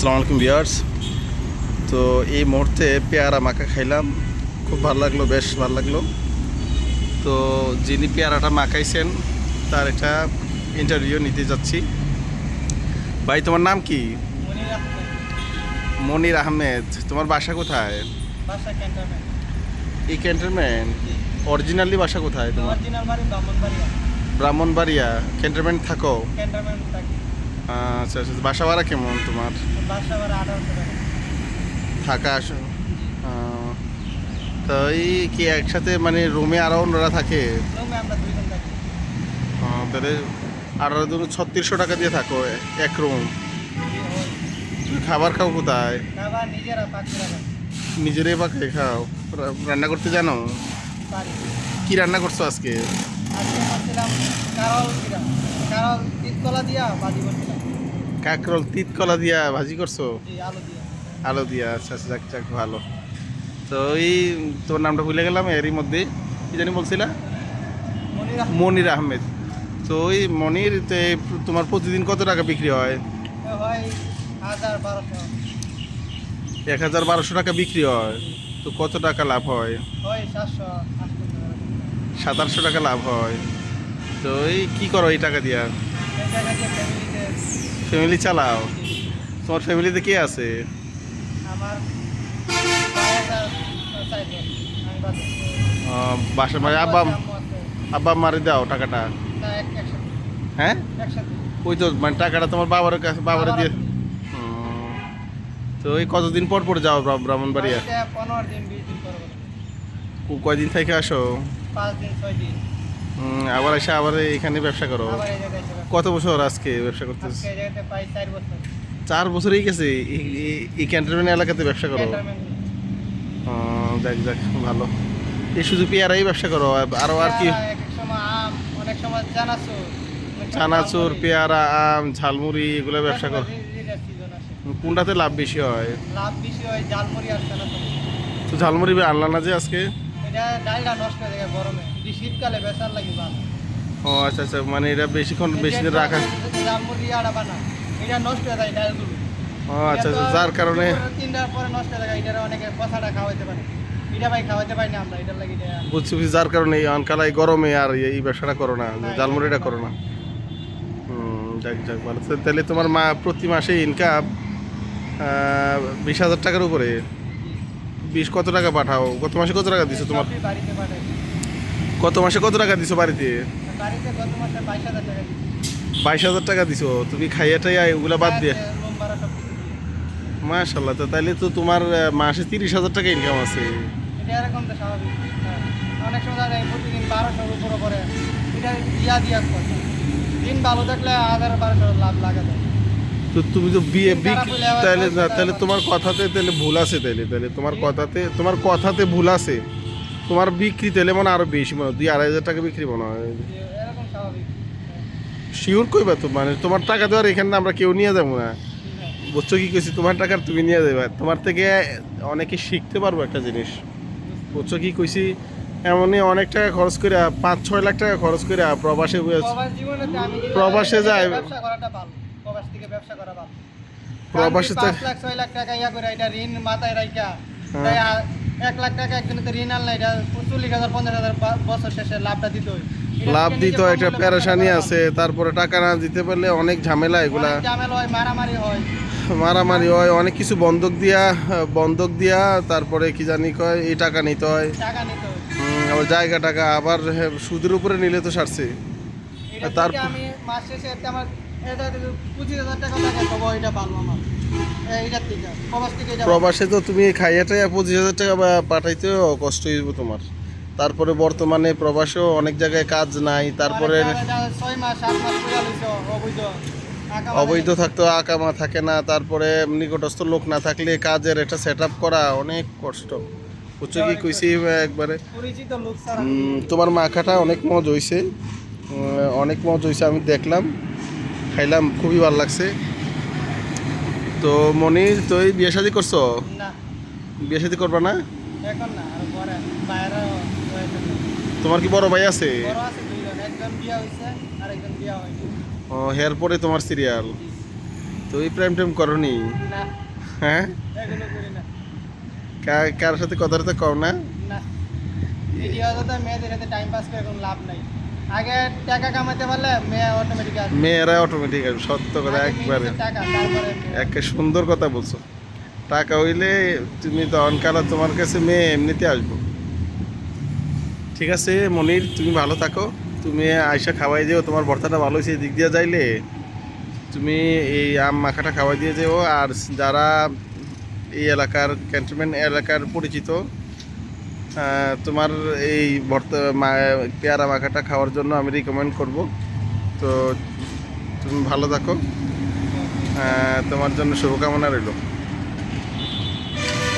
আসসালামু আলাইকুম ভিউয়ার্স। তো এই মুহূর্তে পেয়ারা মাখা খাইলাম, খুব ভালো লাগলো, বেশ ভালো লাগলো। তো যিনি পেয়ারাটা মাখাইছেন তার একটা ইন্টারভিউ নিতে যাচ্ছি। ভাই, তোমার নাম কি? মনির আহমেদ। তোমার বাসা কোথায়? বাসা ক্যান্টনমেন্ট। এই ক্যান্টনমেন্ট? অরিজিনালি বাসা কোথায় তোমার? অরিজিনাল বাড়ি ব্রাহ্মণবাড়িয়া। ব্রাহ্মণবাড়িয়া। ক্যান্টনমেন্ট থাকো? ক্যান্টনমেন্ট থাকি। আচ্ছা আচ্ছা। বাসা ভাড়া কেমন তোমার? বাসা ভাড়া 1800 টাকা। থাকা আসো। তো এই কি একসাথে মানে রুমে আরও অন্যরা থাকে? রুমে আমরা দুইজন থাকি। তাহলে 3600 টাকা দিয়ে থাকো এক রুম। তুমি খাবার খাও কোথায়? খাবার নিজেরা পাক করে খাই। নিজেরাই পাকে খাও? রান্না করতে জানো? পারি। কি রান্না করছো আজকে? আজকে করছিলাম কারল তিতকলা দিয়া ভাজি করছিলাম। কাকরোল তিতকলা দিয়া ভাজি করছো? জি, আলু দিয়া। আলু দিয়া। আচ্ছা আচ্ছা, যাক যাক, ভালো। তো এই তোর নামটা ভুলে গেলাম এরই মধ্যে, কি জানি বলছিলা? মনির আহমেদ। তো ওই মনির, তোমার প্রতিদিন কত টাকা বিক্রি হয়? হয় 1000-1200। 1000-1200 টাকা বিক্রি হয়। তো কত টাকা লাভ হয়? হয় 700-800 টাকা। 700-800 টাকা লাভ হয়। তো এই কী করো এই টাকা দিয়া? এই টাকা দিয়ে ফ্যামিলি চালাও? তোমার ফ্যামিলিতে কে আছে? আমার 5000 চাইবে। আমি বাদে। বাসা মানে আব্বা মারি দাও টাকাটা? না, একসাথে। হ্যাঁ, একসাথে। ওই তো মানে টাকাটা তোমার বাবার কাছে, বাবারে দিয়ে। তো এই কতদিন পর পর যাও ব্রাহ্মণবাড়িয়া? 15 দিন 20 দিন পর। কয়দিন থেকে আসো? 5 দিন 6 দিন। আবার এসে আবার এখানে ব্যবসা করো? আবার এই জায়গায় এসে কত বছর আজকে ব্যবসা করতেছ? আজকে এই জায়গাতে প্রায় 4 বছর। 4 বছরই গেছে এই ক্যান্টনমেন্ট এলাকাতে ব্যবসা করো? ক্যান্টনমেন্ট। যাক যাক, ভালো। এই শুধু পেয়ারাই ব্যবসা করো? আরও আর কি? এক এক সময় আম, অনেক সময় চানাচুর। চানাচুর, পেয়ারা, আম, ঝালমুড়ি এগুলো ব্যবসা করো? সিজন আসে। কোনটাতে লাভ বেশি হয়? লাভ বেশি হয় ঝালমুড়ি আর চানাচুর। তো ঝালমুড়ি আনলা না যে আজকে? এটা ডালটা নষ্ট হয়ে যায় গরমে, যদি শীতকালে বেচার লাগে ভালো। ও আচ্ছা আচ্ছা, মানে এটা বেশিক্ষণ বেশি দিন রাখা? ঝালমুড়ি আর বানা এটা নষ্ট হয়ে যায় ডালগুলো। ও আচ্ছা আচ্ছা, যার কারণে 3টার পরে নষ্ট হয়ে যায়। এটা অনেকে পচাটা খাওয়াইতে পারে, এটা ভাই খাওয়াইতে পারি না আমরা, এটার লাগে এটা। বুঝছি বুঝছি, যার কারণে এই আনকালাই গরমে আর এই ব্যবসাটা করো না, ঝালমুড়িটা করো না। যাক যাক, ভালো। তাহলে তোমার প্রতি মাসে ইনকাম 20,000 টাকার উপরে? 20 কত টাকা পাঠাও? গত মাসে কত টাকা দিছো তোমার? সবই বাড়িতে পাঠাই। কত মাসে কত টাকা দিছো বাড়িতে? বাড়িতে গত মাসে 22,000 টাকা দিচ্ছি। 22,000 টাকা দিছো? তুমি খাইয়া টাইয়া এগুলা বাদ দিয়ে? রুম ভাড়া সব কিছু দিয়ে। মাশাল্লাহ। তো তাইলে তো তোমার মাসে 30,000 টাকা ইনকাম আছে। এটা এরকম তো স্বাভাবিক। হ্যাঁ। অনেক সময় দেখা যায় প্রতিদিন 1200-র উপরে পরে, এটা দিয়া করছে। দিন ভালো থাকলে 1000-1200 লাভ লাগা যায়। তো তুমি তো বিয়ে খারাপ হলে আবার তাহলে পয়সা তাহলে তোমার কথাতে তাহলে ভুল আছে, তাহলে তাহলে তোমার কথাতে ভুল আছে। তোমার বিক্রি তাহলে মানে আরো বেশি, মানে 2-2,500 টাকা বিক্রি মনে হয়। এরকম স্বাভাবিক। শিওর কইবা তো? মানে তোমার টাকা দেওয়ার এখানে আমরা কেউ নিয়ে যাবো না, হ্যাঁ। বুঝছো কি কইছি? তোমার টাকার তুমি নিয়ে যাবে, তোমার থেকে অনেকে শিখতে পারবো একটা জিনিস, বুঝছো কি কইছি? এমনই অনেক টাকা খরচ করে, 5-6 লাখ টাকা খরচ করে প্রবাসে প্রবাস জীবনেতে আমি যেটা প্রবাসে যায়। ব্যবসা করাটা ভালো। প্রবাস থেকে ব্যবসা করা ভালো। প্রবাসে 5 লাখ 6 লাখ টাকা ইয়া করে এটা ঋণ মাথায় রাইখা, তাই 1 লাখ টাকা একজনের ঋণ আনলে এটা 40,000-50,000 বছর শেষে লাভটা দিতে হয়। লাভ দিত, একটা প্যারেশানি আছে। তারপরে টাকা না দিতে পারলে অনেক ঝামেলা, এগুলা অনেক ঝামেলা হয়, মারামারি হয়, অনেক কিছু বন্ধক দিয়া তারপরে কি জানি কয় এই টাকা নিতে হয়, টাকা নিতে হয়। আবার জায়গা টাকা আবার সুদের উপরে নিলে তো সারছে। এটা তার থেকে আমি মাস শেষে এতে আমার এটা 25,000 টাকা লাগে, তবু এটা ভালো আমার। এইটার থেকে প্রবাস থেকে এটা ভালো। প্রবাসে তো তুমি খাইয়াটাই 25,000 টাকা পাঠাইতেও কষ্ট হইব তোমার। তারপরে বর্তমানে প্রবাসেও অনেক জায়গায় কাজ নাই, তারপরে 6 মাস 7 মাস পুরা লইছো অবৈধ অবৈধ থাকতো, আকামা থাকে না, তারপরে নিকটস্থ লোক না থাকলে কাজের একটা সেট আপ করা অনেক কষ্ট, বুঝছো কি কইছি একবারে? পরিচিত লোক ছাড়া। তোমার মাখাটা অনেক মজ হইছে, অনেক মজ হইছে, আমি দেখলাম, খাইলাম, খুবই ভালো লাগছে। তো মনির, তো এই বিয়ে শাদী করছো? না, বিয়ে শাদী করবা না? এখন না, আর পরে বাইরে হয়েছে। তোমার কি বড় ভাই আছে? বড় আছে দুইজন, একজন বিয়া হইছে আর একজন বিয়া হয়নি। ও, এর পরে তোমার সিরিয়াল। তুই প্রেম টেম করনি? না, হ্যাঁ, এগুলো করি না। কার সাথে কথা টথা কও না? না, ভিডিও তো মেয়েদের সাথে টাইম পাস করে কোনো লাভ নাই। আগে টাকা কামাতে পারলে মেয়ে অটোমেটিক আসবে। মেয়েরা অটোমেটিক সত্য কথা আগে একবারে নিজের টাকা, তারপরে মেয়ে। একটা সুন্দর কথা বলছো। টাকা হইলে তুমি তখন কালা তোমার কাছে মেয়ে এমনিতে আসবো। ঠিক আছে মনির, তুমি ভালো থাকো। তুমি আয়সা খাওয়াই দিও, তোমার ভর্তাটা ভালো হয়েছে এদিক দিয়ে যাইলে তুমি এই আম মাখাটা খাওয়াই দিয়ে যেও। আর যারা এই এলাকার ক্যান্টনমেন্ট এলাকার পরিচিত, তোমার এই ভর্তা পেয়ারা মাখাটা খাওয়ার জন্য আমি রিকমেন্ড করব। তো তুমি ভালো থাকো, তোমার জন্য শুভকামনা রইল।